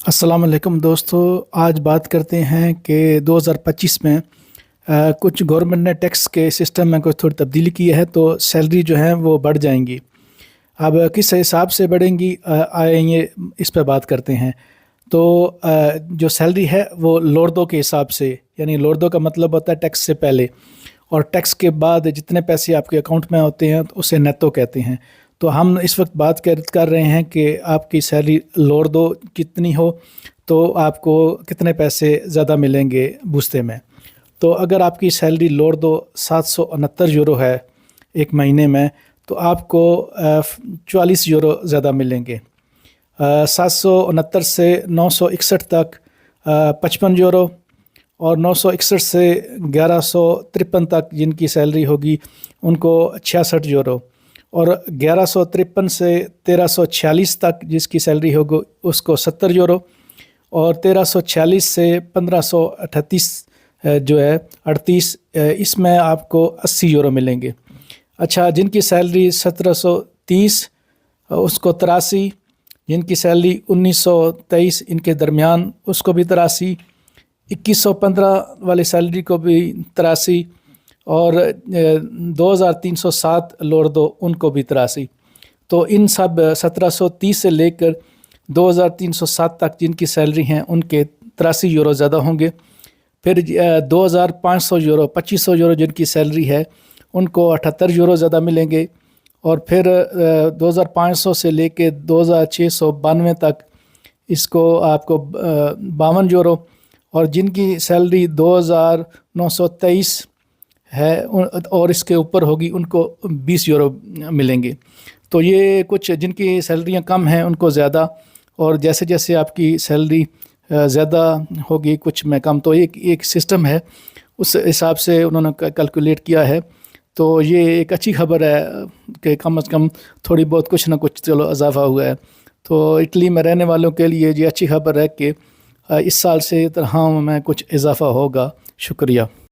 अस्सलाम वालेकुम दोस्तों। आज बात करते हैं कि 2025 में कुछ गवर्नमेंट ने टैक्स के सिस्टम में कुछ थोड़ी तब्दीली की है, तो सैलरी जो है वो बढ़ जाएंगी। अब किस हिसाब से बढ़ेंगी, आइए इस पर बात करते हैं। तो जो सैलरी है वो लोर्दो के हिसाब से, यानी लोर्दो का मतलब होता है टैक्स से पहले, और टैक्स के बाद जितने पैसे आपके अकाउंट में होते हैं तो उसे नेटो कहते हैं। तो हम इस वक्त बात कर रहे हैं कि आपकी सैलरी लोर्दो कितनी हो तो आपको कितने पैसे ज़्यादा मिलेंगे बूस्ते में। तो अगर आपकी सैलरी लोर्दो 769 यूरो है एक महीने में, तो आपको 44 यूरो ज़्यादा मिलेंगे। 769 से 961 तक 55 यूरो, और 961 से 1153 तक जिनकी सैलरी होगी उनको 66 यूरो, और 1153 से 1346 तक जिसकी सैलरी होगी उसको 70 यूरो, और 1346 से 1538 जो है 38, इसमें आपको 80 यूरो मिलेंगे। अच्छा, जिनकी सैलरी 1730 उसको 83, जिनकी सैलरी 1923 इनके दरमियान उसको भी 83, 2115 वाली सैलरी को भी 83, और 2307 लोर्दो उनको भी 83। तो इन सब 1730 से लेकर 2307 तक जिनकी सैलरी हैं उनके 83 यूरो ज़्यादा होंगे। फिर 2500 यूरो 2500 यूरो जिनकी सैलरी है उनको 78 यूरो ज़्यादा मिलेंगे, और फिर 2500 से लेकर 2692 तक इसको आपको 52 यूरो, और जिनकी सैलरी 2923 है और इसके ऊपर होगी उनको 20 यूरो मिलेंगे। तो ये कुछ जिनकी सैलरियाँ कम हैं उनको ज़्यादा, और जैसे जैसे आपकी सैलरी ज़्यादा होगी कुछ में कम, तो एक सिस्टम है, उस हिसाब से उन्होंने कैलकुलेट किया है। तो ये एक अच्छी खबर है कि कम से कम थोड़ी बहुत कुछ ना कुछ चलो इजाफा हुआ है। तो इटली में रहने वालों के लिए ये अच्छी खबर है कि इस साल से तनख्वाह में कुछ इजाफा होगा। शुक्रिया।